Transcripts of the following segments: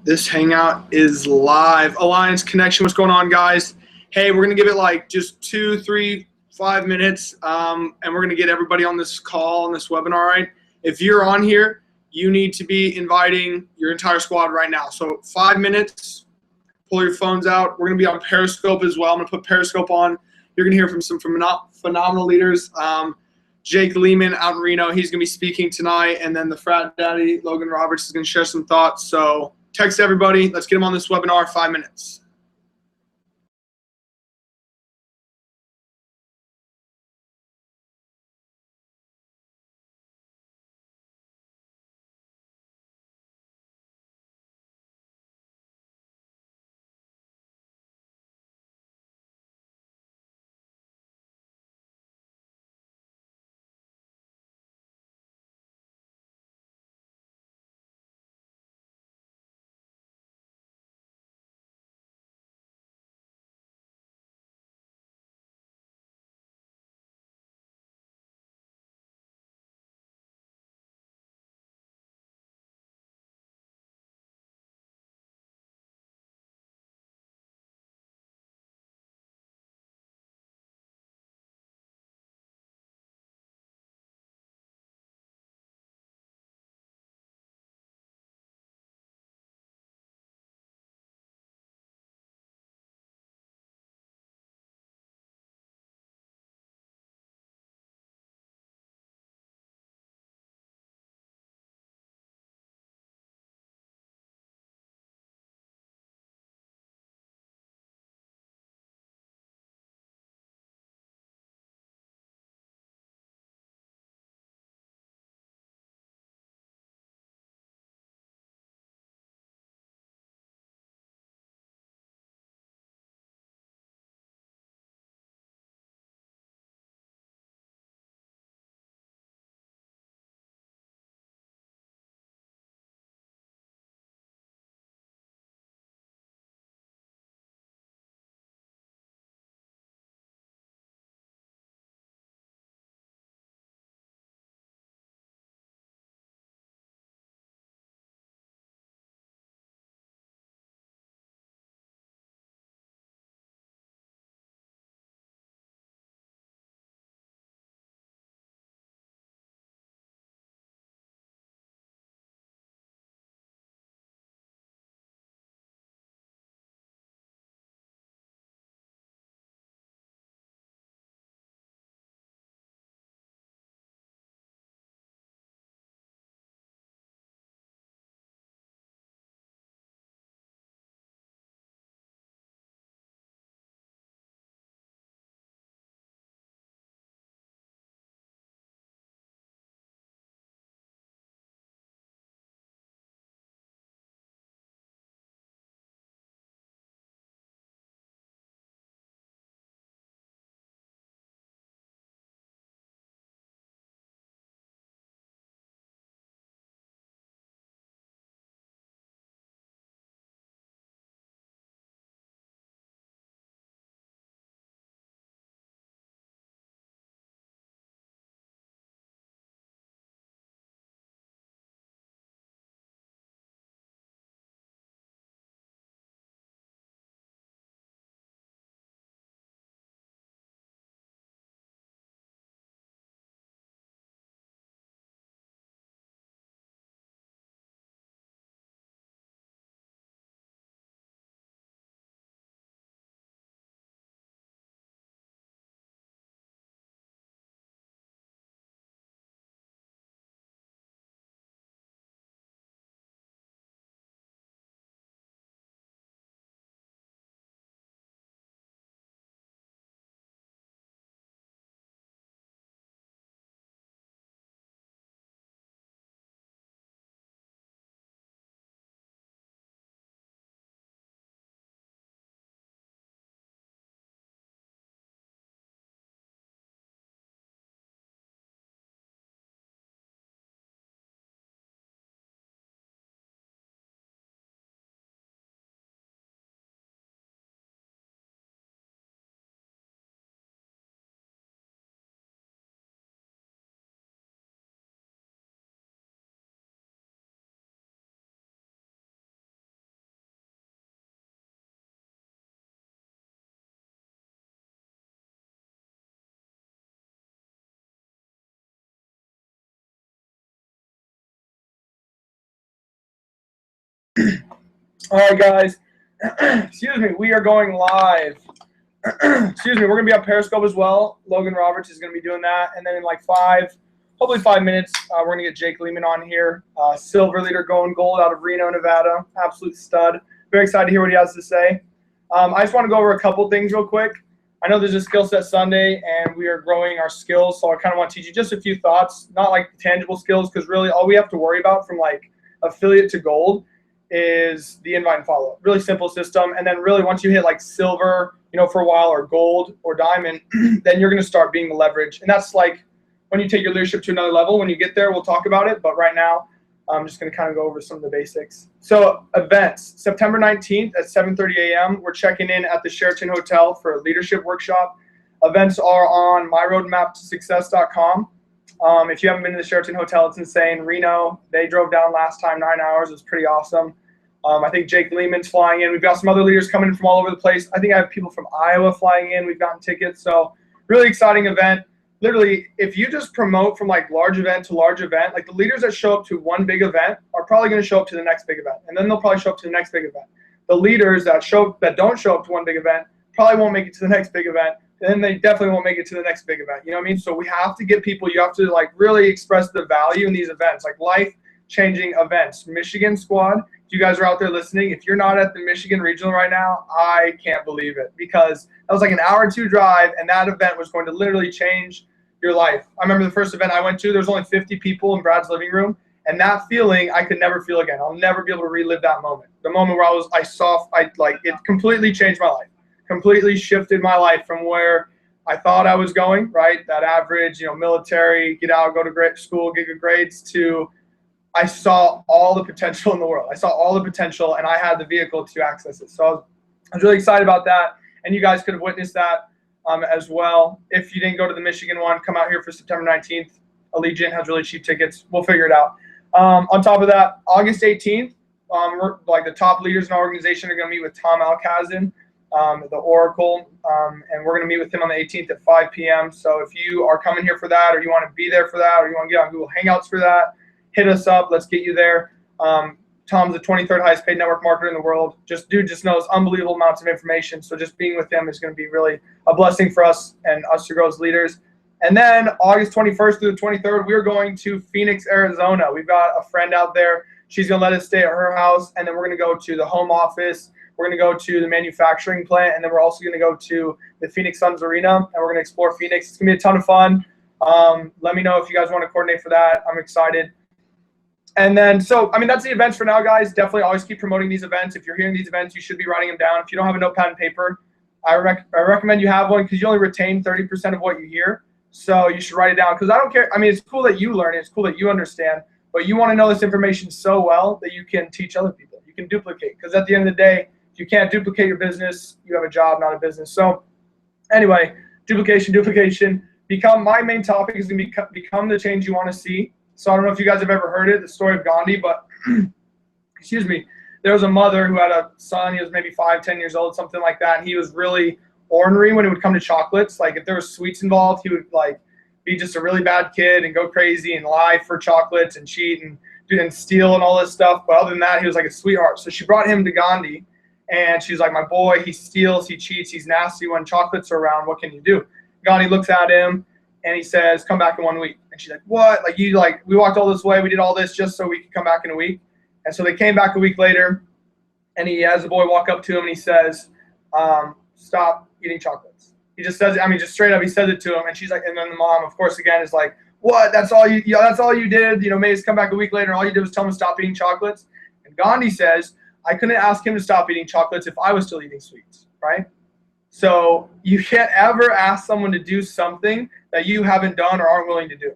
This hangout is live. Alliance Connection, what's going on, guys? Hey, we're going to give it like just 2, 3, 5 minutes, and we're going to get everybody on this call, on this webinar, right? If you're on here, you need to be inviting your entire squad right now. So 5 minutes, pull your phones out. We're going to be on Periscope as well. I'm going to put Periscope on. You're going to hear from some phenomenal leaders. Jake Lehman out in Reno, he's going to be speaking tonight. And then the Frat Daddy, Logan Roberts, is going to share some thoughts. So text everybody. Let's get them on this webinar, 5 minutes. All right, guys. Excuse me. We are going live. Excuse me. We're going to be on Periscope as well. Logan Roberts is going to be doing that. And then in like hopefully 5 minutes, we're going to get Jake Lehman on here. Silver leader going gold out of Reno, Nevada. Absolute stud. Very excited to hear what he has to say. I just want to go over a couple things real quick. I know there's a skill set Sunday, and we are growing our skills, so I kind of want to teach you just a few thoughts, not like tangible skills, because really all we have to worry about from like affiliate to gold is the invite and follow. Really simple system, and then really once you hit like silver, for a while, or gold or diamond, then you're going to start being the leverage, and that's like when you take your leadership to another level. When you get there, we'll talk about it, but right now, I'm just going to kind of go over some of the basics. So events, September 19th at 7:30 a.m. We're checking in at the Sheraton Hotel for a leadership workshop. Events are on myroadmaptosuccess.com. If you haven't been to the Sheraton Hotel, it's insane. Reno, they drove down last time 9 hours. It was pretty awesome. I think Jake Lehman's flying in. We've got some other leaders coming in from all over the place. I think I have people from Iowa flying in. We've gotten tickets. So really exciting event. Literally, if you just promote from like large event to large event, like the leaders that show up to one big event are probably going to show up to the next big event, and then they'll probably show up to the next big event. The leaders that don't show up to one big event probably won't make it to the next big event, and then they definitely won't make it to the next big event. You know what I mean? So we have to get people. You have to like really express the value in these events, like life-changing events. Michigan squad, if you guys are out there listening, if you're not at the Michigan Regional right now, I can't believe it, because that was like an hour or two drive, and that event was going to literally change your life. I remember the first event I went to, there was only 50 people in Brad's living room, and that feeling I could never feel again. I'll never be able to relive that moment. The moment where it completely changed my life, completely shifted my life from where I thought I was going, right? That average, military, get out, go to great school, get good grades, to I saw all the potential in the world. I saw all the potential, and I had the vehicle to access it. So I was really excited about that, and you guys could have witnessed that as well. If you didn't go to the Michigan one, come out here for September 19th. Allegiant has really cheap tickets. We'll figure it out. On top of that, August 18th, we're like the top leaders in our organization are going to meet with Tom Alkazin, the Oracle, and we're going to meet with him on the 18th at 5 p.m. So if you are coming here for that, or you want to be there for that, or you want to get on Google Hangouts for that, hit us up. Let's get you there. Tom's the 23rd highest paid network marketer in the world. Dude just knows unbelievable amounts of information. So just being with him is going to be really a blessing for us and us to grow as leaders. And then August 21st through the 23rd, we're going to Phoenix, Arizona. We've got a friend out there. She's going to let us stay at her house. And then we're going to go to the home office. We're going to go to the manufacturing plant. And then we're also going to go to the Phoenix Suns Arena. And we're going to explore Phoenix. It's going to be a ton of fun. Let me know if you guys want to coordinate for that. I'm excited. And then, that's the events for now, guys. Definitely always keep promoting these events. If you're hearing these events, you should be writing them down. If you don't have a notepad and paper, I recommend you have one, because you only retain 30% of what you hear. So you should write it down, because I don't care. It's cool that you learn it. It's cool that you understand. But you want to know this information so well that you can teach other people. You can duplicate, because at the end of the day, if you can't duplicate your business, you have a job, not a business. So anyway, duplication. My main topic is going to become the change you want to see. So I don't know if you guys have ever heard it, the story of Gandhi, but excuse me, there was a mother who had a son. He was maybe 5-10 years old, something like that. And he was really ornery when it would come to chocolates. Like if there was sweets involved, he would like be just a really bad kid and go crazy and lie for chocolates and cheat and steal and all this stuff. But other than that, he was like a sweetheart. So she brought him to Gandhi, and she's like, my boy, he steals, he cheats, he's nasty when chocolates are around. What can you do? Gandhi looks at him and he says, come back in 1 week. And she's like, what? We walked all this way. We did all this just so we could come back in a week. And so they came back a week later, and he has the boy walk up to him and he says, stop eating chocolates. He just says it, just straight up, he says it to him. And she's like, and then the mom, of course, again, is like, what? That's all you did? Maybe come back a week later, and all you did was tell him to stop eating chocolates. And Gandhi says, I couldn't ask him to stop eating chocolates if I was still eating sweets, right? So you can't ever ask someone to do something that you haven't done or aren't willing to do.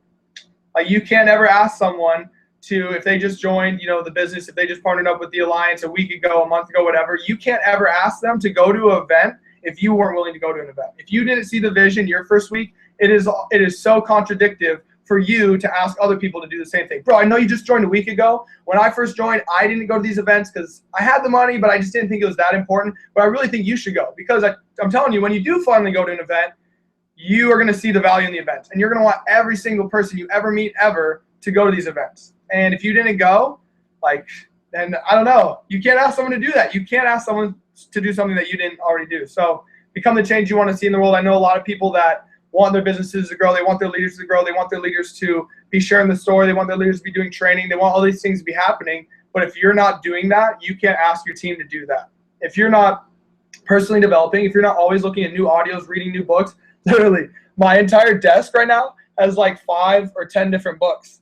Like you can't ever ask someone to, if they just joined, the business, if they just partnered up with the Alliance a week ago, a month ago, whatever, you can't ever ask them to go to an event if you weren't willing to go to an event. If you didn't see the vision your first week, it is so contradictive for you to ask other people to do the same thing. Bro, I know you just joined a week ago. When I first joined, I didn't go to these events because I had the money, but I just didn't think it was that important. But I really think you should go, because I'm telling you, when you do finally go to an event, you are going to see the value in the event. And you're going to want every single person you ever meet ever to go to these events. And if you didn't go, And I don't know. You can't ask someone to do that. You can't ask someone to do something that you didn't already do. So become the change you want to see in the world. I know a lot of people that want their businesses to grow. They want their leaders to grow. They want their leaders to be sharing the story. They want their leaders to be doing training. They want all these things to be happening. But if you're not doing that, you can't ask your team to do that. If you're not personally developing, if you're not always looking at new audios, reading new books, literally, my entire desk right now has like 5 or 10 different books,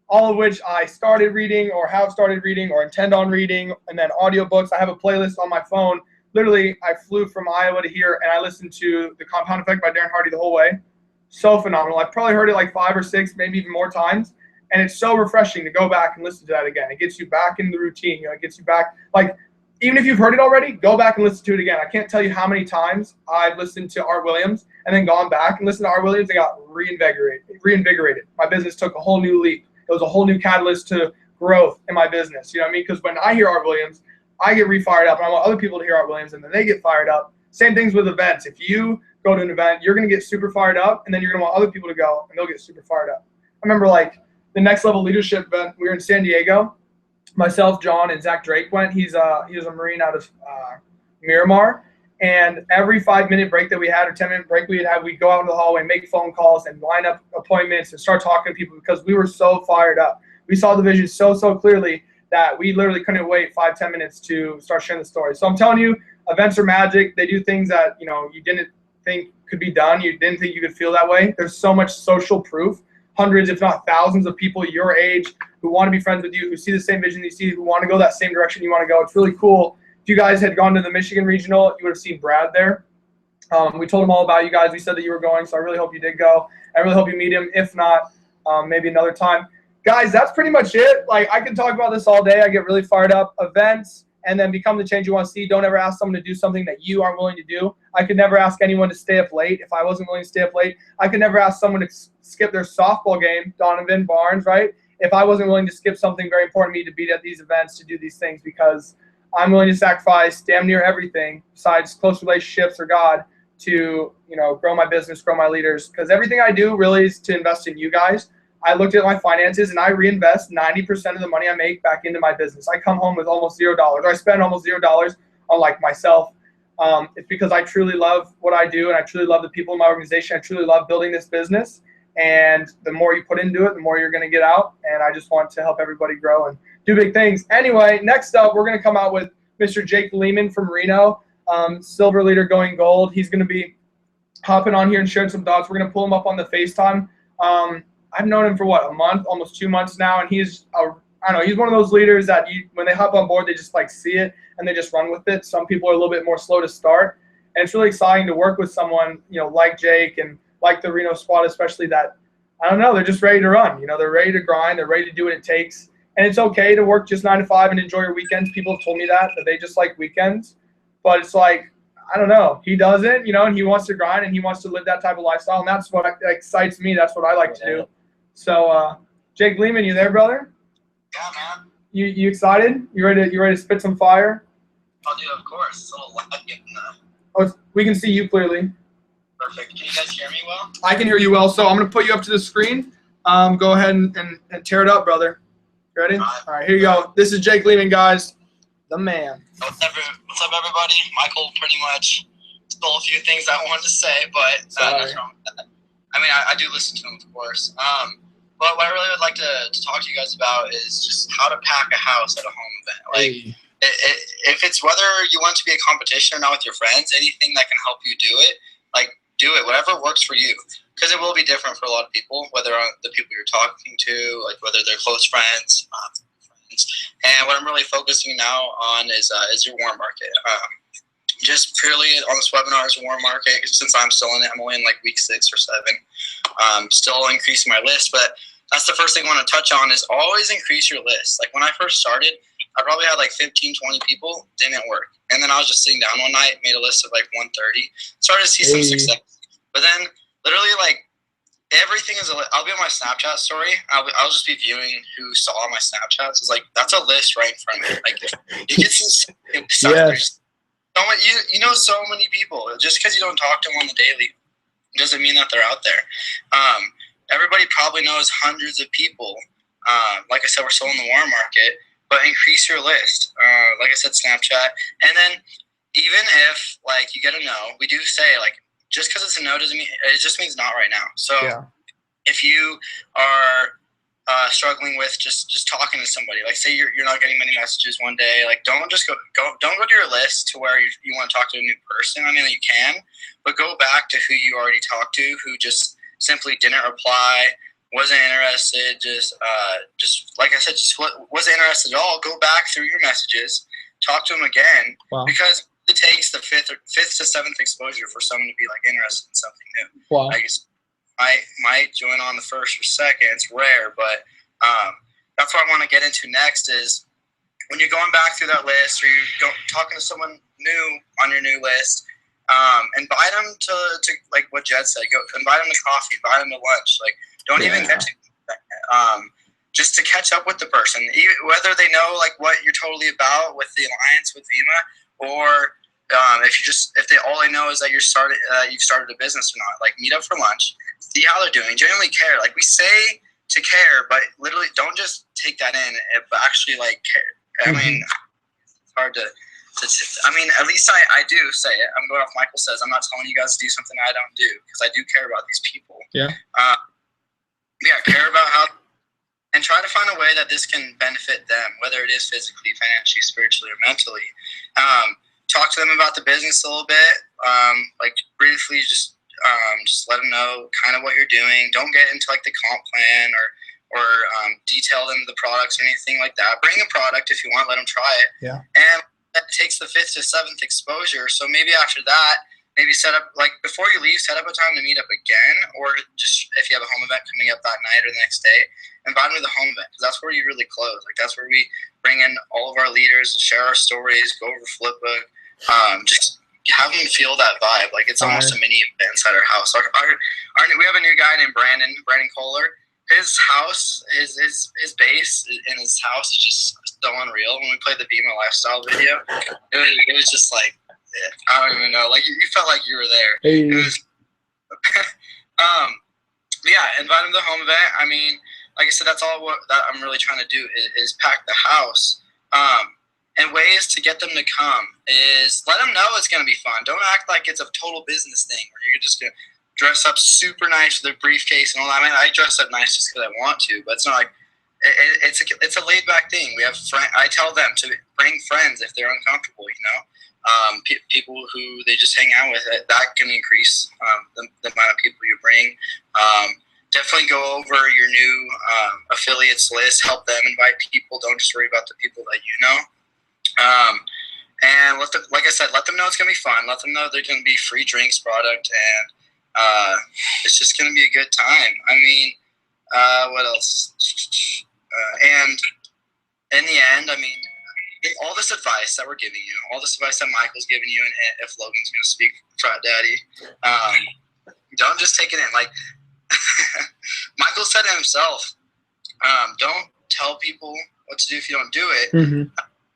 all of which I started reading or have started reading or intend on reading, and then audiobooks. I have a playlist on my phone. Literally, I flew from Iowa to here, and I listened to The Compound Effect by Darren Hardy the whole way. So phenomenal. I've probably heard it like 5 or 6, maybe even more times, and it's so refreshing to go back and listen to that again. It gets you back in the routine. You know, it gets you back, like, even if you've heard it already, go back and listen to it again. I can't tell you how many times I've listened to Art Williams and then gone back and listened to Art Williams and got reinvigorated. My business took a whole new leap. It was a whole new catalyst to growth in my business. You know what I mean? Because when I hear Art Williams, I get re-fired up, and I want other people to hear Art Williams, and then they get fired up. Same things with events. If you go to an event, you're going to get super fired up, and then you're going to want other people to go, and they'll get super fired up. I remember, like, the Next Level Leadership event, we were in San Diego. Myself, John, and Zach Drake went. He was a Marine out of Miramar. And every 5-minute break that we had or 10-minute break we'd go out into the hallway, make phone calls, and line up appointments and start talking to people because we were so fired up. We saw the vision so clearly that we literally couldn't wait 5-10 minutes to start sharing the story. So I'm telling you, events are magic. They do things that, you know, you didn't think could be done. You didn't think you could feel that way. There's so much social proof. Hundreds, if not thousands, of people your age who want to be friends with you, who see the same vision you see, who want to go that same direction you want to go. It's really cool. If you guys had gone to the Michigan Regional, you would have seen Brad there. We told him all about you guys. We said that you were going, so I really hope you did go. I really hope you meet him. If not, maybe another time. Guys, that's pretty much it. Like, I can talk about this all day. I get really fired up. Events, and then become the change you want to see. Don't ever ask someone to do something that you aren't willing to do. I could never ask anyone to stay up late if I wasn't willing to stay up late. I could never ask someone to skip their softball game, Donovan Barnes, right? If I wasn't willing to skip something very important to me to be at these events, to do these things, because I'm willing to sacrifice damn near everything besides close relationships or God to, you know, grow my business, grow my leaders. Because everything I do really is to invest in you guys. I looked at my finances and I reinvest 90% of the money I make back into my business. I come home with almost $0, or I spend almost $0 on like myself. It's because I truly love what I do, and I truly love the people in my organization. I truly love building this business. And the more you put into it, the more you're going to get out. And I just want to help everybody grow and do big things. Anyway, next up, we're going to come out with Mr. Jake Lehman from Reno, silver leader going gold. He's going to be hopping on here and sharing some thoughts. We're going to pull him up on the FaceTime. I've known him for a month, almost 2 months now, and he's I don't know, he's one of those leaders that when they hop on board, they just like see it and they just run with it. Some people are a little bit more slow to start, and it's really exciting to work with someone, you know, like Jake and like the Reno squad, especially, that, I don't know, they're just ready to run. You know, they're ready to grind, they're ready to do what it takes, and it's okay to work just 9 to 5 and enjoy your weekends. People have told me that they just like weekends, but it's like, I don't know, he doesn't, you know, and he wants to grind and he wants to live that type of lifestyle, and that's what excites me. That's what I like to do. So, Jake Lehman, you there, brother? Yeah, man. You excited? You ready to spit some fire? Oh, dude, of course. It's a little loud getting We can see you clearly. Perfect. Can you guys hear me well? I can hear you well, so I'm going to put you up to the screen. Go ahead and tear it up, brother. You ready? All right, here you go. This is Jake Lehman, guys. The man. What's up, everybody? Michael pretty much stole a few things I wanted to say, but nothing wrong with that. I mean, I do listen to him, of course. But what I really would like to talk to you guys about is just how to pack a house at a home event. Like, if it's whether you want to be a competition or not with your friends, anything that can help you do it, like, do it. Whatever works for you. Because it will be different for a lot of people, whether the people you're talking to, like whether they're close friends, not friends. And what I'm really focusing now on is your warm market. Just purely on this webinar is warm market. Since I'm still in it, I'm only in like week 6 or 7. Still increasing my list, but that's the first thing I want to touch on is always increase your list. Like when I first started, I probably had like 15, 20 people, didn't work. And then I was just sitting down one night, made a list of like 130, started to see some success. But then literally like everything is I'll be on my Snapchat story. I'll just be viewing who saw my Snapchats. It's like, that's a list right in front of me. Like you get some yes. You know so many people. Just because you don't talk to them on the daily doesn't mean that they're out there. Everybody probably knows hundreds of people. Like I said, we're still in the warm market but increase your list. Like I said, Snapchat. And then even if, like, you get a no, we do say, like, just because it's a no doesn't mean, it just means not right now. So if you are struggling with just talking to somebody, like say you're not getting many messages one day, like don't just don't go to your list to where you want to talk to a new person. I mean, you can, but go back to who you already talked to, who just simply didn't reply, wasn't interested, just like I said, just wasn't interested at all. Go back through your messages, talk to them again, because it takes the fifth to seventh exposure for someone to be like interested in something new. I guess might join on the first or second. It's rare, but that's what I want to get into next is when you're going back through that list or you're talking to someone new on your new list, invite them to like what Jed said, go invite them to coffee, invite them to lunch. Like don't even get to just to catch up with the person, even, whether they know like what you're totally about with the alliance with Vima, or if they all they know is that you've started a business or not, like meet up for lunch, see how they're doing, genuinely care. Like we say to care, but literally don't just take that in, but actually like care. I mean, it's hard to I mean, at least I do say it. I'm going off Michael says. I'm not telling you guys to do something I don't do because I do care about these people. Yeah. Care about how, and try to find a way that this can benefit them, whether it is physically, financially, spiritually, or mentally. Talk to them about the business a little bit. Like briefly, just let them know kind of what you're doing. Don't get into like the comp plan or detail them the products or anything like that. Bring a product if you want. Let them try it. Yeah. And that takes the fifth to seventh exposure. So maybe after that, maybe set up, like before you leave, set up a time to meet up again, or just if you have a home event coming up that night or the next day, invite them to the home event because that's where you really close. Like that's where we bring in all of our leaders to share our stories, go over flipbook, just have them feel that vibe. Like it's almost a mini event inside our house. We have a new guy named Brandon Kohler. His house, his base in his house is just so unreal. When we played the Vima Lifestyle video, it was just like, I don't even know. Like you felt like you were there. Hey. It was, invite him to the home event. I mean, like I said, that's all that I'm really trying to do is pack the house. And ways to get them to come is let them know it's going to be fun. Don't act like it's a total business thing where you're just going to dress up super nice with a briefcase and all that. I mean, I dress up nice just because I want to, but it's not like it's a laid back thing. We have I tell them to bring friends if they're uncomfortable. You know, people who they just hang out with. That can increase the amount of people you bring. Definitely go over your new affiliates list. Help them invite people. Don't just worry about the people that you know. And like I said, let them know it's gonna be fun. Let them know there's gonna be free drinks, product, and it's just going to be a good time. I mean, what else? And in the end, I mean, all this advice that we're giving you, all this advice that Michael's giving you, and if Logan's going to speak, Frat Daddy, don't just take it in. Like Michael said it himself, don't tell people what to do if you don't do it.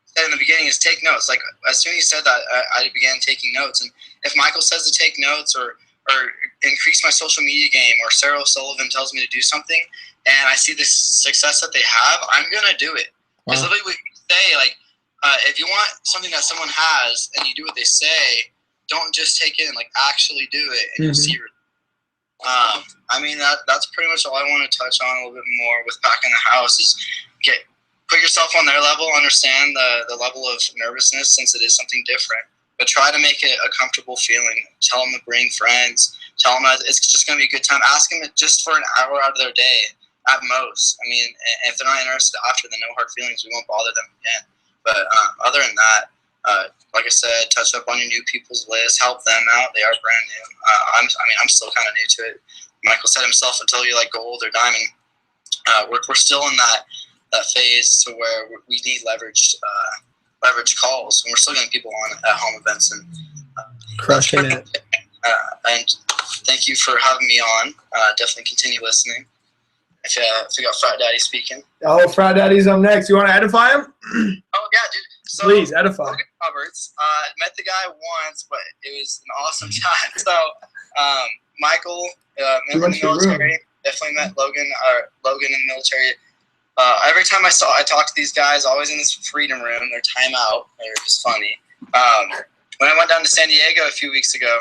Said in the beginning is take notes. Like as soon as he said that, I began taking notes. And if Michael says to take notes or increase my social media game, or Sarah O'Sullivan tells me to do something and I see the success that they have, I'm going to do it. Because literally we say, like, if you want something that someone has and you do what they say, don't just take it and, like, actually do it and you'll see it. I mean, that's pretty much all I want to touch on a little bit more with packing the house is put yourself on their level, understand the level of nervousness since it is something different. But try to make it a comfortable feeling. Tell them to bring friends. Tell them that it's just going to be a good time. Ask them just for an hour out of their day at most. I mean, if they're not interested after the no hard feelings, we won't bother them again. But other than that, like I said, touch up on your new people's list. Help them out. They are brand new. I'm still kind of new to it. Michael said himself, until you like gold or diamond, we're still in that phase to where we need leverage calls, and we're still getting people on at home events and crushing it. And thank you for having me on. Definitely continue listening. If you got Frat Daddy speaking. Oh, Frat Daddy's up next. You want to edify him? Oh yeah, dude. So, please edify. Logan Roberts. Met the guy once, but it was an awesome time. So Michael, in the military. Definitely met Logan in the military. every time I talked to these guys, always in this freedom room, their timeout. They're just funny. When I went down to San Diego a few weeks ago,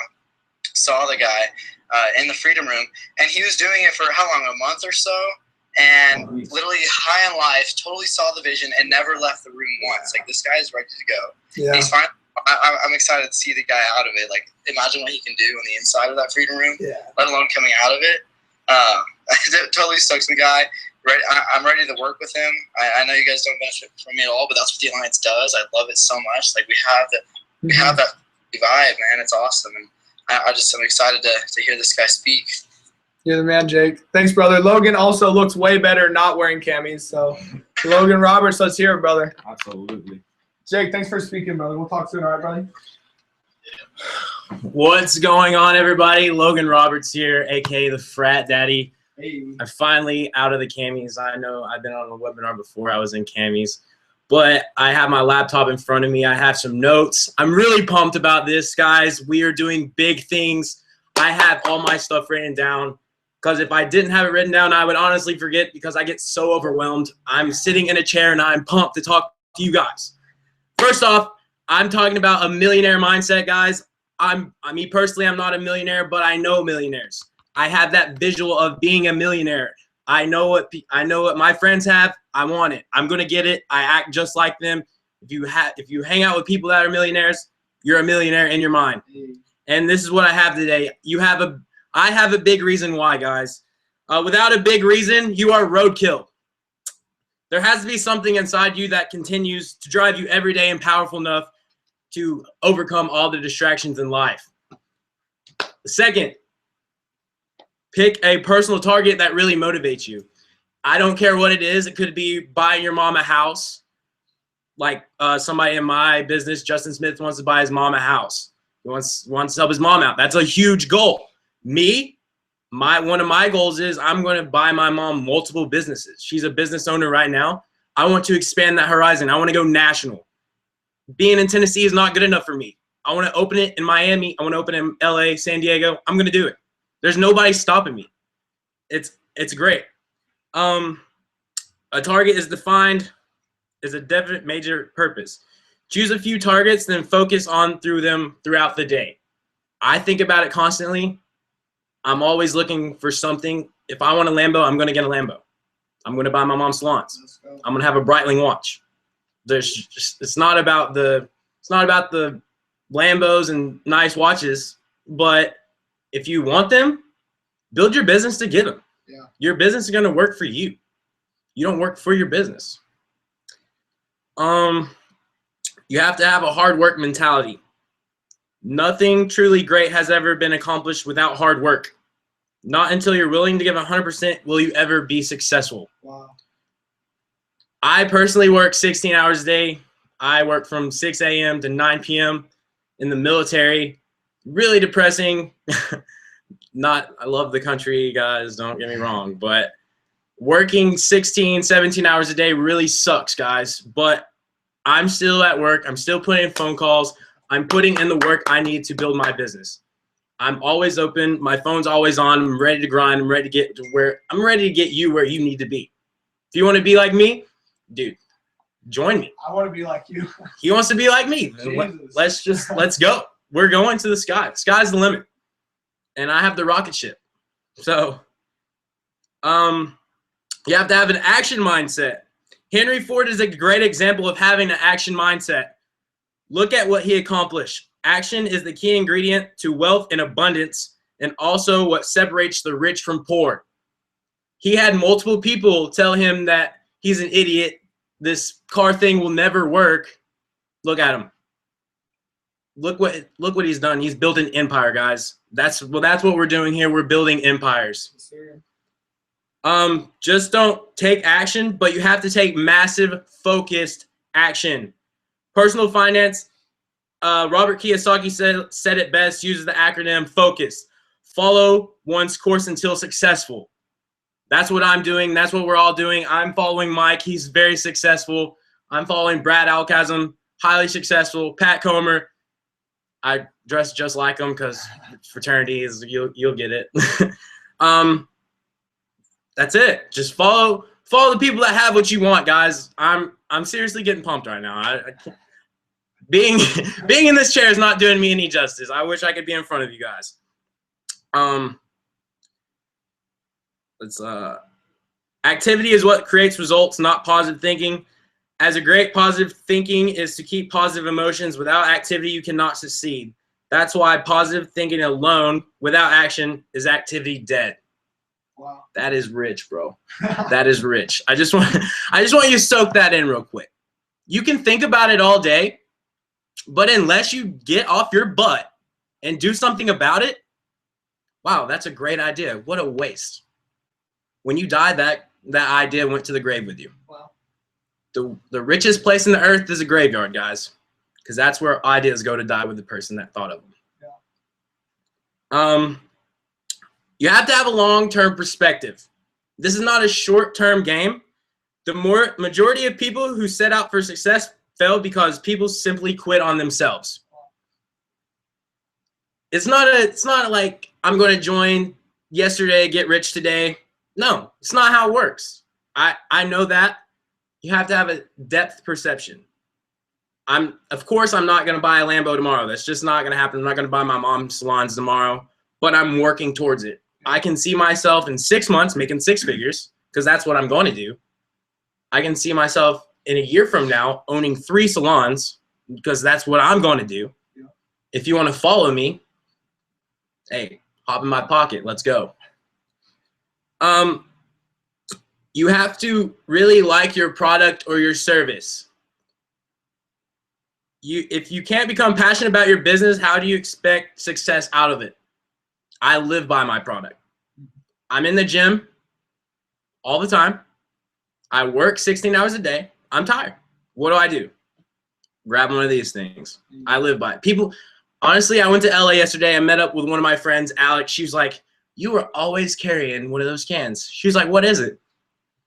saw the guy in the freedom room, and he was doing it for how long? A month or so, and literally high on life, totally saw the vision, and never left the room once. Like, this guy is ready to go. Yeah. He's fine. I'm excited to see the guy out of it. Like, imagine what he can do on the inside of that freedom room, let alone coming out of it. It totally stokes the guy. I'm ready to work with him. I know you guys don't benefit from me at all, but that's what the Alliance does. I love it so much. Like, we have that vibe, man. It's awesome, and I just am excited to hear this guy speak. You're the man, Jake. Thanks, brother. Logan also looks way better not wearing camis. So, Logan Roberts, let's hear it, brother. Absolutely. Jake, thanks for speaking, brother. We'll talk soon, all right, buddy? What's going on, everybody? Logan Roberts here, a.k.a. the Frat Daddy. Hey. I'm finally out of the camis. I know I've been on a webinar before I was in camis, but I have my laptop in front of me. I have some notes. I'm really pumped about this, guys. We are doing big things. I have all my stuff written down because if I didn't have it written down, I would honestly forget because I get so overwhelmed. I'm sitting in a chair and I'm pumped to talk to you guys. First off, I'm talking about a millionaire mindset, guys. Me personally, I'm not a millionaire, but I know millionaires. I have that visual of being a millionaire. I know what my friends have. I want it. I'm gonna get it. I act just like them. If you hang out with people that are millionaires, you're a millionaire in your mind. And this is what I have today. I have a big reason why, guys. Without a big reason, you are roadkill. There has to be something inside you that continues to drive you every day and powerful enough to overcome all the distractions in life. Second, pick a personal target that really motivates you. I don't care what it is. It could be buying your mom a house. Like somebody in my business, Justin Smith, wants to buy his mom a house. He wants to help his mom out. That's a huge goal. One of my goals is I'm going to buy my mom multiple businesses. She's a business owner right now. I want to expand that horizon. I want to go national. Being in Tennessee is not good enough for me. I want to open it in Miami. I want to open it in LA, San Diego. I'm going to do it. There's nobody stopping me. It's great. A target is defined as a definite major purpose. Choose a few targets, then focus on through them throughout the day. I think about it constantly. I'm always looking for something. If I want a Lambo, I'm going to get a Lambo. I'm going to buy my mom salons. I'm going to have a Breitling watch. It's not about the Lambos and nice watches, but if you want them, build your business to get them. Yeah. Your business is going to work for you. You don't work for your business. You have to have a hard work mentality. Nothing truly great has ever been accomplished without hard work. Not until you're willing to give 100% will you ever be successful. Wow. I personally work 16 hours a day. I work from 6 a.m. to 9 p.m. in the military. Really depressing. I love the country, guys, don't get me wrong, but working 16, 17 hours a day really sucks, guys. But I'm still at work. I'm still putting in phone calls. I'm putting in the work I need to build my business. I'm always open. My phone's always on. I'm ready to grind. I'm ready to get you where you need to be. If you want to be like me, dude, join me. I want to be like you. He wants to be like me. Let's go. We're going to the sky. The sky's the limit. And I have the rocket ship. So, you have to have an action mindset. Henry Ford is a great example of having an action mindset. Look at what he accomplished. Action is the key ingredient to wealth and abundance, and also what separates the rich from poor. He had multiple people tell him that he's an idiot. This car thing will never work. Look at him. Look what he's done. He's built an empire, guys. That's what we're doing here. We're building empires. Just don't take action, but you have to take massive, focused action. Personal finance. Robert Kiyosaki said it best. Uses the acronym FOCUS. Follow one's course until successful. That's what I'm doing. That's what we're all doing. I'm following Mike. He's very successful. I'm following Brad Alchazam, highly successful. Pat Comer. I dress just like him because fraternity is you'll get it. That's it. Just follow Follow the people that have what you want, guys. I'm seriously getting pumped right now. I can't. Being in this chair is not doing me any justice. I wish I could be in front of you guys. Activity is what creates results, not positive thinking. As a great positive thinking is to keep positive emotions. Without activity, you cannot succeed. That's why positive thinking alone, without action, is activity dead. Wow. That is rich, bro. That is rich. I just want you to soak that in real quick. You can think about it all day, but unless you get off your butt and do something about it, wow, that's a great idea. What a waste. When you die, that idea went to the grave with you. Wow. The richest place in the earth is a graveyard, guys, because that's where ideas go to die with the person that thought of them. Yeah. You have to have a long-term perspective. This is not a short-term game. The majority of people who set out for success fail because people simply quit on themselves. It's not like I'm going to join yesterday, get rich today. No, it's not how it works. I know that. You have to have a depth perception. Of course, I'm not going to buy a Lambo tomorrow. That's just not going to happen. I'm not going to buy my mom's salons tomorrow, but I'm working towards it. I can see myself in 6 months making 6 figures because that's what I'm going to do. I can see myself in a year from now owning 3 salons because that's what I'm going to do. Yeah. If you want to follow me, hey, hop in my pocket. Let's go. You have to really like your product or your service. If you can't become passionate about your business, how do you expect success out of it? I live by my product. I'm in the gym all the time. I work 16 hours a day. I'm tired. What do? Grab one of these things. I live by it. People, honestly, I went to LA yesterday. I met up with one of my friends, Alex. She was like, you were always carrying one of those cans. She was like, what is it?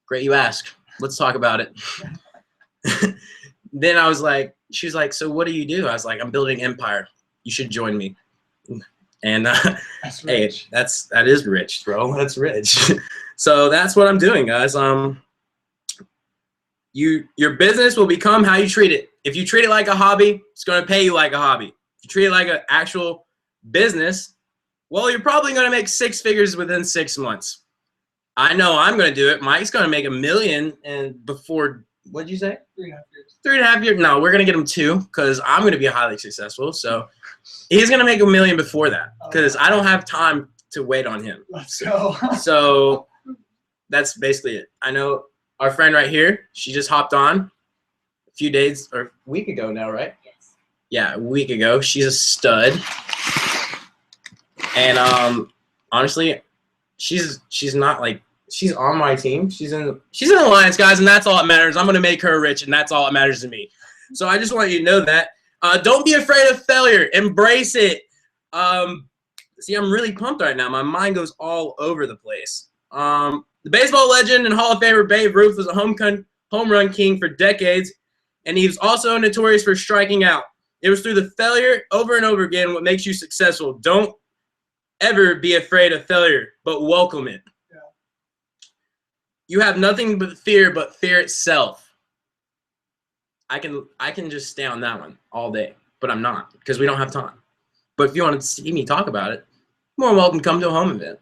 Great you ask. Let's talk about it. Then I was like, she was like, so what do you do? I was like, I'm building empire. You should join me. And hey, that is rich, bro. That's rich. So that's what I'm doing, guys. Your business will become how you treat it. If you treat it like a hobby, it's going to pay you like a hobby. If you treat it like an actual business, well, you're probably going to make 6 figures within 6 months. I know I'm going to do it. Mike's going to make $1 million and before, what'd you say? 3.5 years. 3.5 years. No, we're going to get him 2 because I'm going to be highly successful. So he's going to make $1 million before that because I don't have time to wait on him. Let's go. So that's basically it. I know our friend right here, she just hopped on a few days or a week ago now, right? Yes. Yeah, a week ago. She's a stud. And honestly, she's not like, she's on my team. She's in the Alliance, guys, and that's all that matters. I'm going to make her rich, and that's all that matters to me. So I just want you to know that. Don't be afraid of failure. Embrace it. See, I'm really pumped right now. My mind goes all over the place. The baseball legend and Hall of Famer Babe Ruth was a home run king for decades, and he was also notorious for striking out. It was through the failure over and over again what makes you successful. Don't ever be afraid of failure, but welcome it. Yeah. You have nothing but fear itself. I can just stay on that one all day, but I'm not because we don't have time. But if you want to see me talk about it, more than welcome to come to a home event.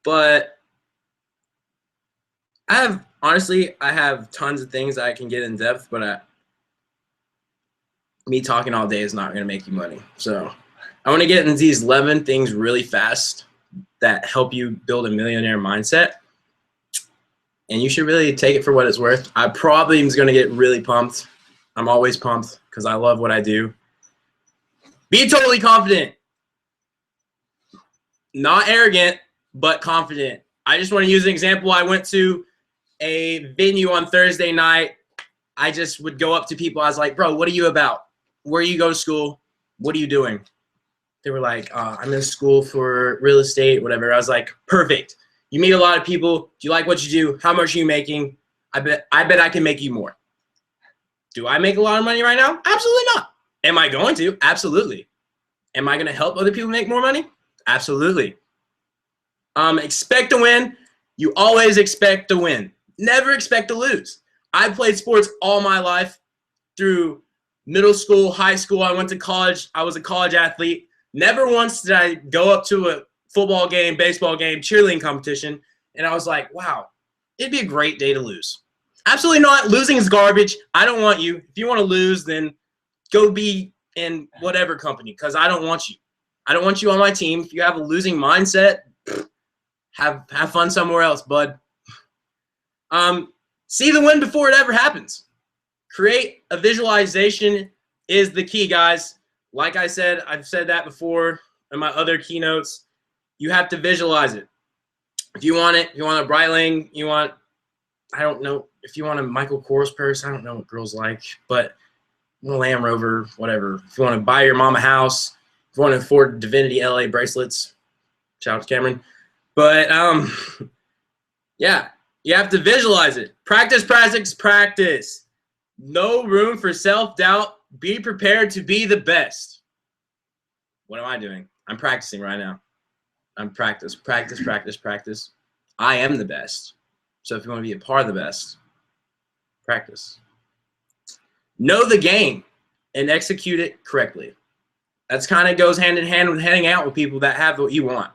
But I have tons of things I can get in depth, but me talking all day is not going to make you money. So I want to get into these 11 things really fast that help you build a millionaire mindset. And you should really take it for what it's worth. I probably am going to get really pumped. I'm always pumped because I love what I do. Be totally confident. Not arrogant, but confident. I just want to use an example. I went to a venue on Thursday night. I just would go up to people. I was like, bro, what are you about? Where you go to school? What are you doing? They were like, I'm in school for real estate, whatever. I was like, perfect. You meet a lot of people. Do you like what you do? How much are you making? I bet I can make you more. Do I make a lot of money right now? Absolutely not. Am I going to? Absolutely. Am I going to help other people make more money? Absolutely. Expect to win. You always expect to win. Never expect to lose. I played sports all my life through middle school, high school. I went to college. I was a college athlete. Never once did I go up to a football game, baseball game, cheerleading competition, and I was like, wow, it'd be a great day to lose. Absolutely not. Losing is garbage. I don't want you. If you want to lose, then go be in whatever company, because I don't want you. I don't want you on my team. If you have a losing mindset, have fun somewhere else, bud. See the win before it ever happens. Create a visualization is the key, guys. Like I said, I've said that before in my other keynotes. You have to visualize it. If you want it, you want a Breitling, you want, I don't know, if you want a Michael Kors purse, I don't know what girls like, but a Land Rover, whatever. If you want to buy your mom a house, if you want to afford Divinity LA bracelets, shout out to Cameron. But yeah, you have to visualize it. Practice, practice, practice. No room for self-doubt. Be prepared to be the best. What am I doing? I'm practicing right now. I'm practice. I am the best. So if you want to be a part of the best, practice. Know the game and execute it correctly. That's kind of goes hand in hand with hanging out with people that have what you want.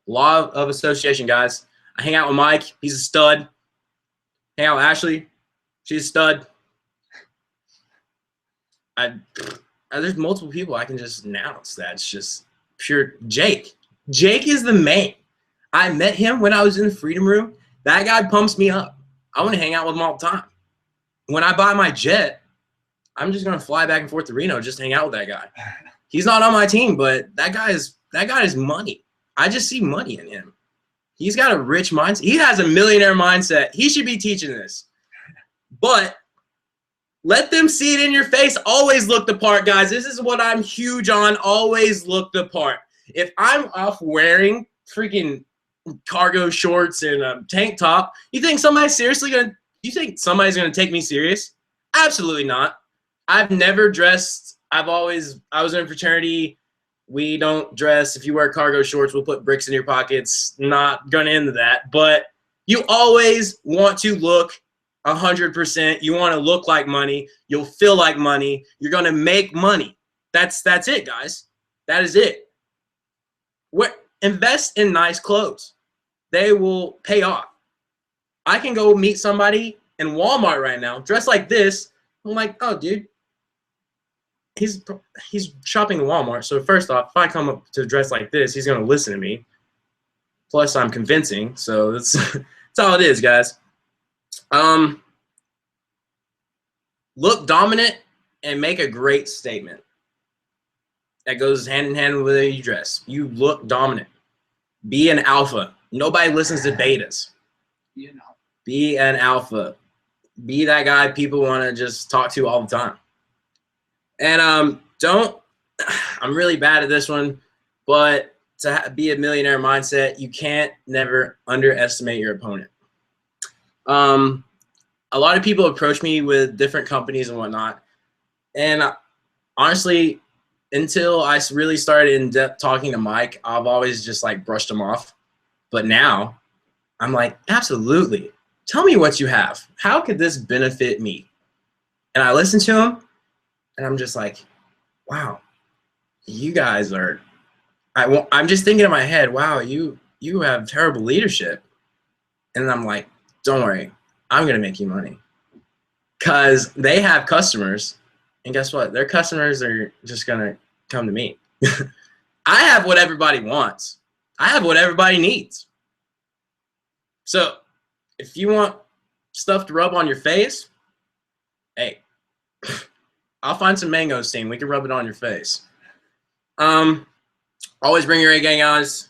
Law of association, guys. I hang out with Mike. He's a stud. Hang out with Ashley. She's a stud. There's multiple people I can just announce that's just pure. Jake. Jake is the main. I met him when I was in the Freedom Room. That guy pumps me up. I want to hang out with him all the time. When I buy my jet, I'm just going to fly back and forth to Reno just hang out with that guy. He's not on my team, but that guy is money. I just see money in him. He's got a rich mindset. He has a millionaire mindset. He should be teaching this. But let them see it in your face. Always look the part, guys. This is what I'm huge on. Always look the part. If I'm off wearing freaking cargo shorts and a tank top, you think somebody's gonna take me serious? Absolutely not. I've never dressed. I was in a fraternity. We don't dress. If you wear cargo shorts, we'll put bricks in your pockets. Not gonna into that. But you always want to look 100%. You want to look like money. You'll feel like money. You're gonna make money. That's it, guys. That is it. Invest in nice clothes. They will pay off. I can go meet somebody in Walmart right now, dressed like this. I'm like, oh, dude, he's shopping in Walmart. So first off, if I come up to dress like this, he's gonna listen to me. Plus, I'm convincing. So that's all it is, guys. Look dominant and make a great statement. That goes hand in hand with the way you dress. You look dominant. Be an alpha. Nobody listens to betas. Be an alpha. Be that guy people want to just talk to all the time. And I'm really bad at this one, but to be a millionaire mindset, you can't never underestimate your opponent. A lot of people approach me with different companies and whatnot. And honestly, until I really started in depth talking to Mike, I've always just like brushed him off. But now I'm like, absolutely. Tell me what you have. How could this benefit me? And I listen to him and I'm just like, wow, you guys are, I'm just thinking in my head, wow, you have terrible leadership. And I'm like, don't worry, I'm going to make you money. Because they have customers. And guess what? Their customers are just going to come to me. I have what everybody wants. I have what everybody needs. So if you want stuff to rub on your face, hey, I'll find some mango steam. We can rub it on your face. Always bring your A game, guys.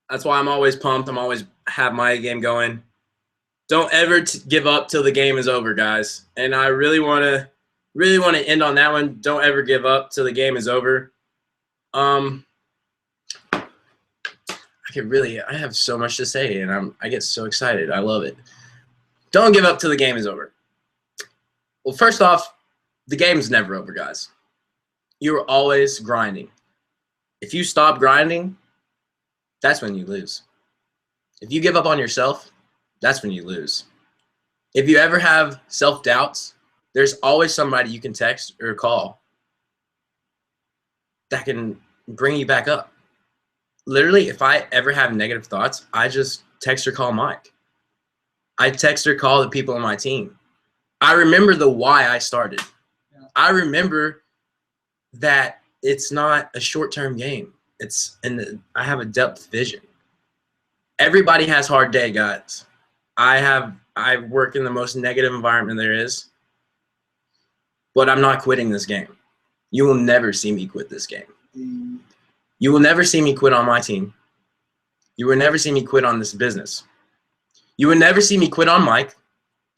That's why I'm always pumped. I'm always have my A game going. Don't ever give up till the game is over, guys. And I really want to end on that one. Don't ever give up till the game is over. I have so much to say, and I get so excited. I love it. Don't give up till the game is over. Well, first off, the game's never over, guys. You're always grinding. If you stop grinding, that's when you lose. If you give up on yourself, that's when you lose. If you ever have self-doubts, there's always somebody you can text or call that can bring you back up. Literally, if I ever have negative thoughts, I just text or call Mike. I text or call the people on my team. I remember the why I started. Yeah. I remember that it's not a short-term game. I have a depth vision. Everybody has hard day, guys. I work in the most negative environment there is, but I'm not quitting this game. You will never see me quit this game. You will never see me quit on my team. You will never see me quit on this business. You will never see me quit on Mike.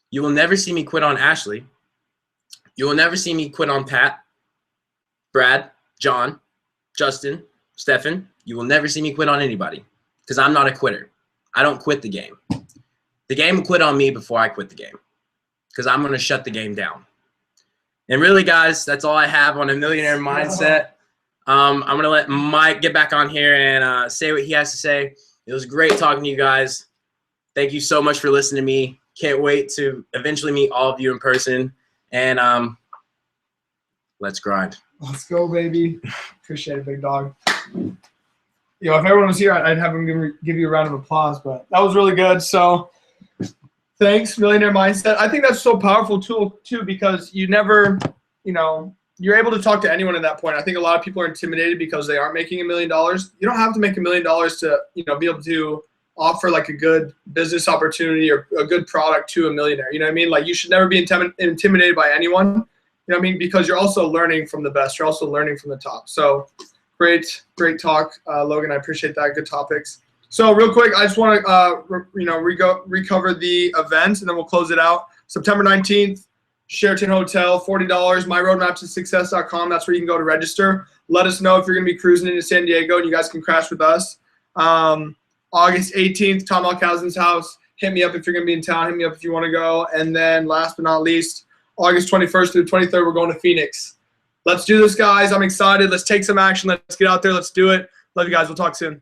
You will never see me quit on Ashley. You will never see me quit on Pat, Brad, John, Justin, Stefan. You will never see me quit on anybody because I'm not a quitter. I don't quit the game. The game will quit on me before I quit the game because I'm going to shut the game down. And really, guys, that's all I have on a Millionaire Mindset. I'm going to let Mike get back on here and say what he has to say. It was great talking to you guys. Thank you so much for listening to me. Can't wait to eventually meet all of you in person. And let's grind. Let's go, baby. Appreciate it, big dog. If everyone was here, I'd have him give you a round of applause. But that was really good. So thanks, Millionaire Mindset. I think that's so powerful tool too, because you never, you're able to talk to anyone at that point. I think a lot of people are intimidated because they aren't making $1 million. You don't have to make $1 million to, be able to offer like a good business opportunity or a good product to a millionaire. You know what I mean? Like, you should never be intimidated by anyone. You know what I mean? Because you're also learning from the best. You're also learning from the top. So great talk, Logan. I appreciate that. Good topics. So real quick, I just want to, recover the event, and then we'll close it out. September 19th, Sheraton Hotel, $40, myroadmaptosuccess.com. That's where you can go to register. Let us know if you're going to be cruising into San Diego and you guys can crash with us. August 18th, Tom Alcazan's house. Hit me up if you're going to be in town. Hit me up if you want to go. And then last but not least, August 21st through the 23rd, we're going to Phoenix. Let's do this, guys. I'm excited. Let's take some action. Let's get out there. Let's do it. Love you guys. We'll talk soon.